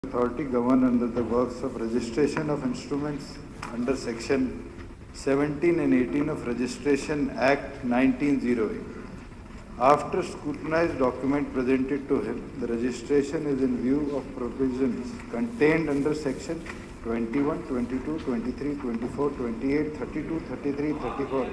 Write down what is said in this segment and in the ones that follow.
authority govern under the works of registration of instruments under section 17 and 18 of Registration Act 1908. After scrutinized document presented to him, the registration is in view of provisions contained under section 21, 22, 23, 24, 28, 32, 33, 34,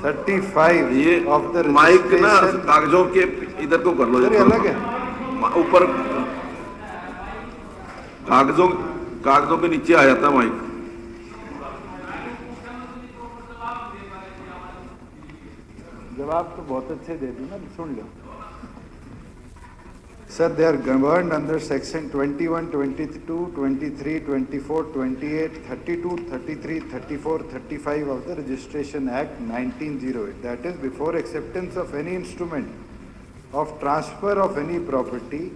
35 ये of the mic ना registration. कागजों के इधर को कर लो, अरे अलग है. ऊपर कागजों के नीचे आ जाता माइक. जवाब तो बहुत अच्छे दे दी ना, सुन लो. Sir, they are governed under section 21, 22, 23, 24, 28, 32, 33, 34, 35 of the Registration Act 1908. That is, before acceptance of any instrument of transfer of any property,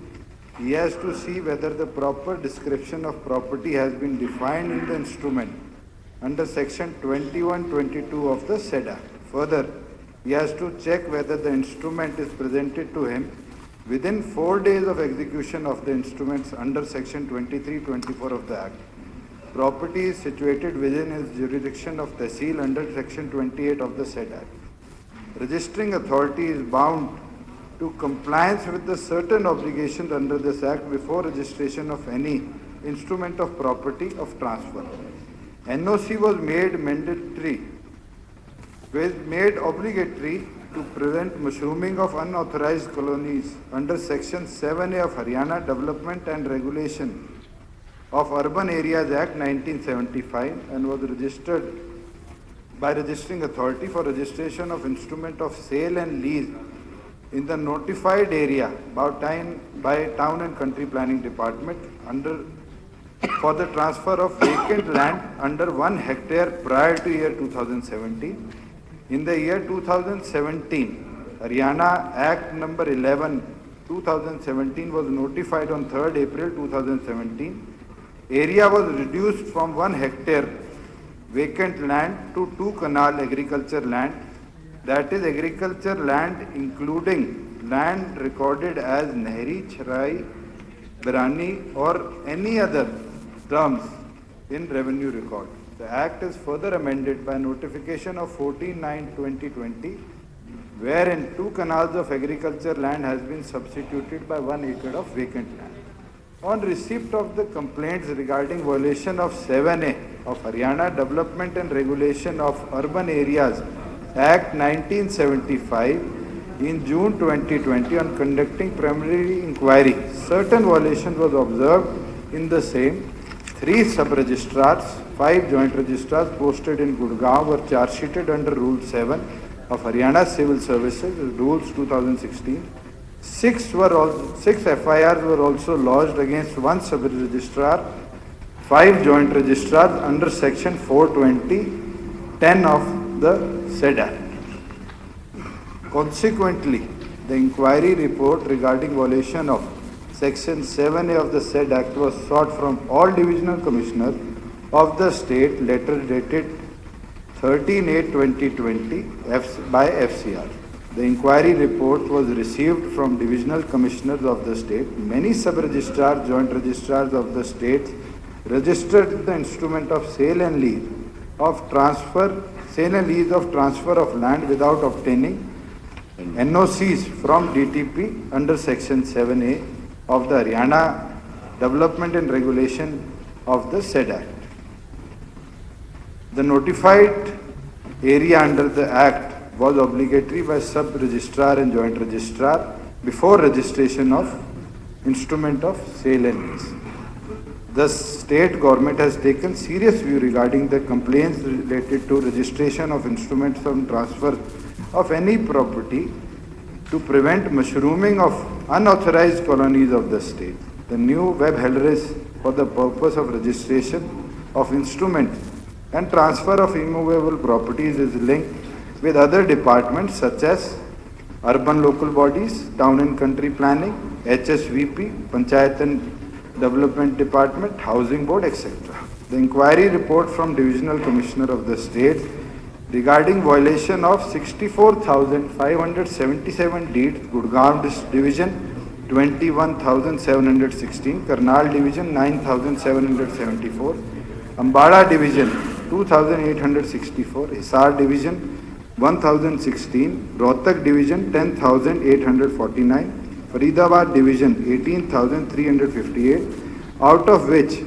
he has to see whether the proper description of property has been defined in the instrument under section 21, 22 of the said Act. Further, he has to check whether the instrument is presented to him within 4 days of execution of the instruments under section 23, 24 of the Act. Property is situated within his jurisdiction of Tehsil under section 28 of the said Act. Registering authority is bound to compliance with the certain obligations under this Act before registration of any instrument of property of transfer. NOC was made obligatory to prevent mushrooming of unauthorized colonies under Section 7A of Haryana Development and Regulation of Urban Areas Act 1975 and was registered by registering authority for registration of instrument of sale and lease in the notified area by Town and Country Planning Department for the transfer of vacant land under 1 hectare prior to year 2017. In the year 2017, Haryana Act number 11, 2017 was notified on 3rd April 2017. Area was reduced from 1 hectare vacant land to 2 canal agriculture land, that is agriculture land including land recorded as Nehri, Charai, Birani or any other terms in revenue record. The Act is further amended by notification of 14/9/2020, wherein 2 canals of agriculture land has been substituted by 1 acre of vacant land. On receipt of the complaints regarding violation of 7A of Haryana Development and Regulation of Urban Areas Act 1975, in June 2020, on conducting preliminary inquiry, certain violations was observed in the same. 3 sub-registrars, 5 joint registrars posted in Gurgaon were charge-sheeted under Rule 7 of Haryana Civil Services, Rules 2016. 6 FIRs were also lodged against 1 sub-registrar, 5 joint registrars under Section 420(10) of the said Act. Consequently, the inquiry report regarding violation of Section 7A of the said Act was sought from all divisional commissioners of the state, letter dated 13/8/2020 by FCR. The inquiry report was received from divisional commissioners of the state. Many sub-registrars, joint registrars of the state registered the instrument of sale and lease of transfer of land without obtaining NOCs from DTP under Section 7A of the Haryana Development and Regulation of the said Act. The notified area under the Act was obligatory by sub-registrar and joint registrar before registration of instrument of sale and lease. The state government has taken serious view regarding the complaints related to registration of instruments of transfer of any property to prevent mushrooming of unauthorized colonies of the state. The new web address for the purpose of registration of instruments and transfer of immovable properties is linked with other departments such as urban local bodies, town and country planning, HSVP, Panchayat and Development Department, Housing Board, etc. The inquiry report from Divisional Commissioner of the state regarding violation of 64,577 deeds, Gurgaon Division, 21,716, Karnal Division 9,774, Ambala Division 2,864, Hisar Division 1,016, Rohtak Division 10,849, Faridabad Division 18,358, out of which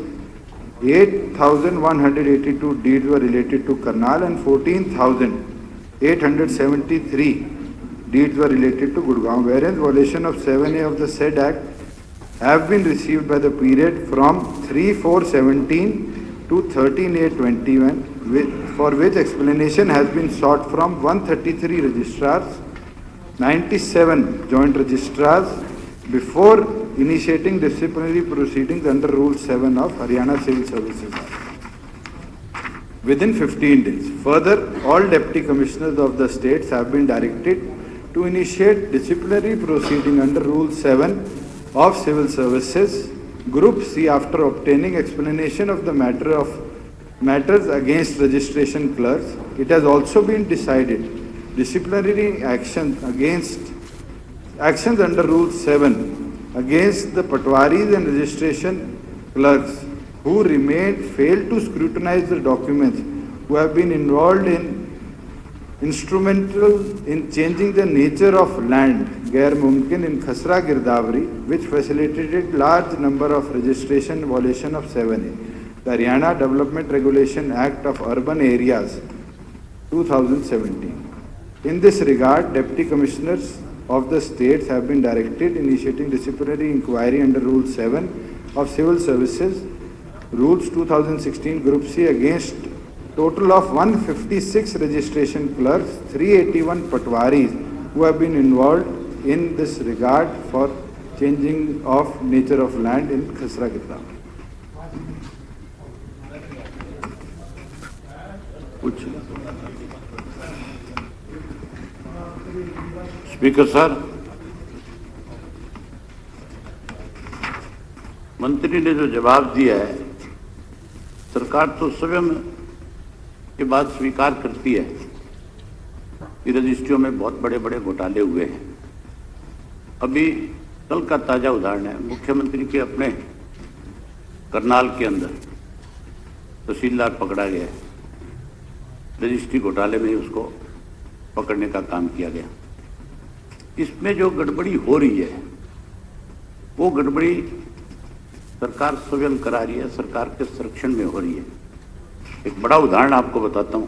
8,182 deeds were related to Karnal and 14,873 deeds were related to Gurgaon, whereas violation of 7A of the said Act have been received by the period from 3/4/17 to 13/8/21, for which explanation has been sought from 133 registrars, 97 joint registrars, before initiating disciplinary proceedings under Rule 7 of Haryana Civil Services Act within 15 days. Further, all deputy commissioners of the states have been directed to initiate disciplinary proceeding under Rule 7 of Civil Services Group C after obtaining explanation of the matters against registration clerks. It has also been decided disciplinary actions under Rule 7 against the patwaris and registration clerks who failed to scrutinize the documents, who have been instrumental in changing the nature of land, Gair Mumkin in Khasra Girdavri, which facilitated large number of registration violation of 7A, the Haryana Development Regulation Act of Urban Areas 2017. In this regard, Deputy Commissioners of the states have been directed initiating disciplinary inquiry under Rule 7 of Civil Services Rules 2016 Group C against total of 156 registration clerks, 381 patwaris who have been involved in this regard for changing of nature of land in Khasra Girdavri. Speaker sir, मंत्री ने जो जवाब दिया है, सरकार तो स्वयं के बाद स्वीकार करती है कि रजिस्ट्रियों में बहुत बड़े बड़े घोटाले हुए हैं। अभी कल का ताजा उदाहरण है, मुख्यमंत्री के अपने करनाल के अंदर तहसीलदार पकड़ा गया, रजिस्ट्री घोटाले में ही उसको पकड़ने का काम किया गया। इसमें जो गड़बड़ी हो रही है वो गड़बड़ी सरकार स्वयं करा रही है, सरकार के संरक्षण में हो रही है। एक बड़ा उदाहरण आपको बताता हूं,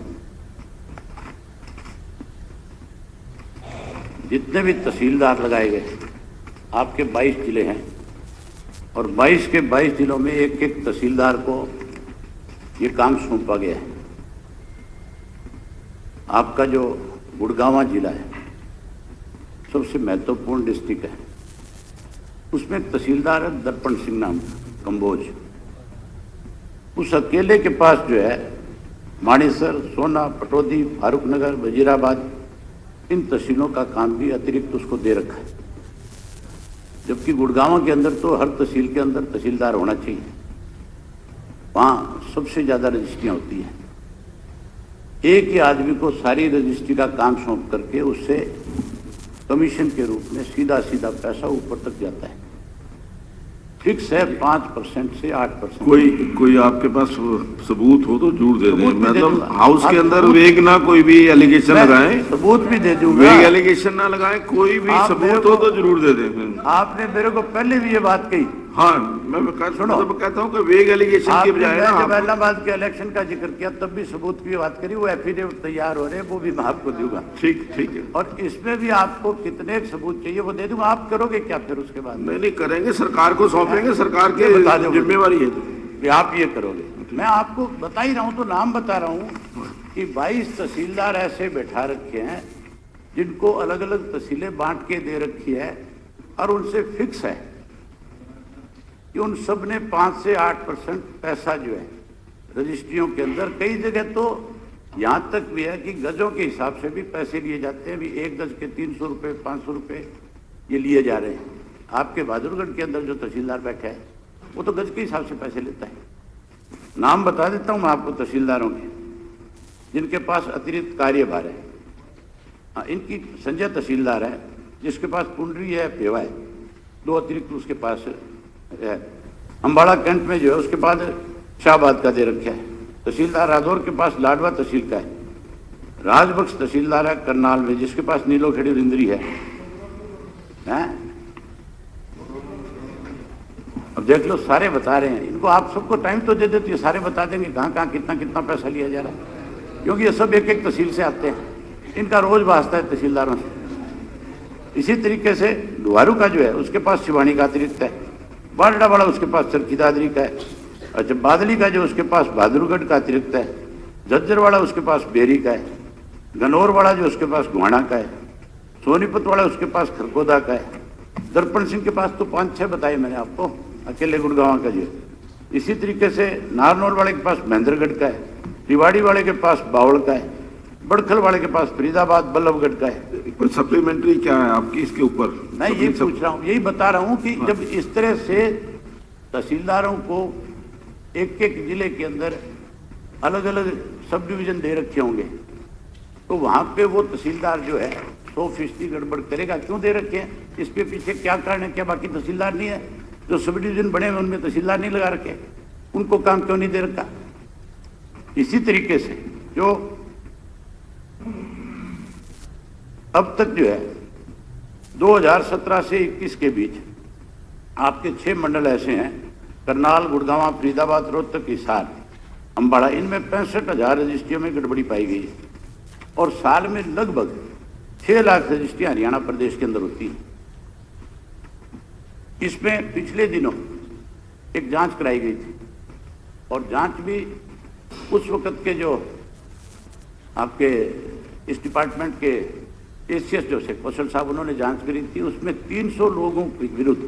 जितने भी तहसीलदार लगाए गए, आपके 22 जिले हैं और 22 के 22 जिलों में एक एक तहसीलदार को ये काम सौंपा गया है। आपका जो गुड़गांव जिला है सबसे महत्वपूर्ण डिस्ट्रिक्ट है, उसमें तहसीलदार है दर्पण सिंह नाम कंबोज। उस अकेले के पास जो है मानेसर, सोना, पटौदी, फारूक नगर, वजीराबाद, इन तहसीलों का काम भी अतिरिक्त उसको दे रखा है, जबकि गुड़गांव के अंदर तो हर तहसील के अंदर तहसीलदार होना चाहिए, वहाँ सबसे ज़्यादा रजिस्ट्रियाँ होती हैं। एक ही आदमी को सारी रजिस्ट्री का काम सौंप करके उससे कमीशन के रूप में सीधा सीधा पैसा ऊपर तक जाता है। फिक्स है 5% से 8%। कोई आपके पास सबूत हो तो जरूर दे दें। मतलब हाउस के अंदर वेग ना कोई भी एलिगेशन लगाएं, सबूत भी दे दूंगा। वेग एलिगेशन ना लगाएं, कोई भी सबूत हो तो जरूर दे दें। आपने मेरे को पहले भी ये बात कही। हाँ, मैं कहता हूँ कि वेग एलिगेशन की बजाय ना, जब इलाहाबाद के इलेक्शन का जिक्र किया तब भी सबूत की बात करी, वो एफिडेविट तैयार हो रहे हैं, वो भी मैं आपको दूंगा। ठीक है। और इसमें भी आपको कितने सबूत चाहिए वो दे दूंगा। आप करोगे क्या फिर उसके बाद? नहीं करेंगे, सरकार को सौंपेंगे, सरकार की जिम्मेवारी है। आप ये करोगे। मैं आपको बता ही रहा हूँ, तो नाम बता रहा हूँ कि 22 तहसीलदार ऐसे बैठा रखे हैं जिनको अलग अलग तहसीलें बांट के दे रखी है और उनसे फिक्स है कि उन सब ने 5 से 8% पैसा जो है रजिस्ट्रियों के अंदर, कई जगह तो यहाँ तक भी है कि गजों के हिसाब से भी पैसे लिए जाते हैं। अभी 1 गज के 300 रुपये, 500 रुपये ये लिए जा रहे हैं। आपके बहादुरगढ़ के अंदर जो तहसीलदार बैठा है वो तो गज के हिसाब से पैसे लेता है। नाम बता देता हूँ मैं आपको तहसीलदारों के जिनके पास अतिरिक्त कार्यभार है। हाँ, इनकी संजय तहसीलदार है जिसके पास कुंडरी है, पेवा है, 2 अतिरिक्त उसके पास है। अम्बाड़ा कैंट में जो है उसके बाद शाहबाद का दे रखा है। तहसीलदार रादौर के पास लाडवा तहसील का है। राजबख्श तहसीलदार है करनाल में, जिसके पास नीलो खेड़ी रिंदरी है। अब देख लो, सारे बता रहे हैं। इनको आप सबको टाइम तो दे देते, सारे बता देंगे कहाँ कहाँ कितना कितना पैसा लिया जा रहा है, क्योंकि ये सब एक एक तहसील से आते हैं। इनका रोज वास्ता है तहसीलदारों से। इसी तरीके से डुवारू का जो है उसके पास शिवानी का अतिरिक्त है। बारडा वाला उसके पास चरखी दादरी का है। अच्छा, बादली का जो उसके पास बहादुरगढ़ का अतिरिक्त है। झज्जर वाला उसके पास बेरी का है। गनौर वाला जो उसके पास गुहाना का है। सोनीपत वाला उसके पास खरगोदा का है। दर्पण सिंह के पास तो 5-6 बताए मैंने आपको, अकेले गुड़गांव का जो। इसी तरीके से नारनौल वाले के पास महेंद्रगढ़ का है। रिवाड़ी वाले के पास बावड़ का है। बड़खल वाले के पास फरीदाबाद बल्लभगढ़ का है। कोई सप्लीमेंट्री क्या है आपकी इसके ऊपर? मैं यही पूछ रहा हूँ, यही बता रहा हूँ कि जब इस तरह से तहसीलदारों को एक एक जिले के अंदर अलग अलग सब डिवीजन दे रखे होंगे, तो वहां पे वो तहसीलदार जो है 100% गड़बड़ करेगा। क्यों दे रखे हैं, इसके पीछे क्या कारण है? क्या बाकी तहसीलदार नहीं है? जो सब डिवीजन बने हुए उनमें तहसीलदार नहीं लगा रखे, उनको काम क्यों नहीं दे रखा? इसी तरीके से जो अब तक जो है 2017 से 21 के बीच आपके 6 मंडल ऐसे हैं, करनाल, गुड़गांव, फरीदाबाद, रोहतक, हिसार, अम्बाड़ा, इनमें 65,000 रजिस्ट्रियों में गड़बड़ी पाई गई है। और साल में लगभग 6 लाख रजिस्ट्रियां हरियाणा प्रदेश के अंदर होती हैं। इसमें पिछले दिनों एक जांच कराई गई थी, और जांच भी उस वक्त के जो आपके इस डिपार्टमेंट के एसीएस जो से कौशल साहब, उन्होंने जांच करी थी। उसमें 300 लोगों के विरुद्ध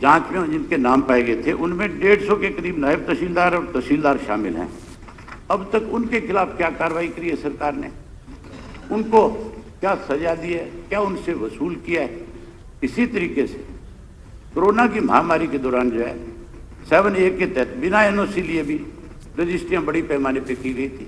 जांच में जिनके नाम पाए गए थे, उनमें 150 के करीब नायब तहसीलदार और तहसीलदार शामिल हैं। अब तक उनके खिलाफ क्या कार्रवाई करी है सरकार ने? उनको क्या सजा दी है? क्या उनसे वसूल किया है? इसी तरीके से कोरोना की महामारी के दौरान जो है 7A के तहत बिना एनओसी लिए भी रजिस्ट्रियां बड़ी पैमाने पर की गई थी।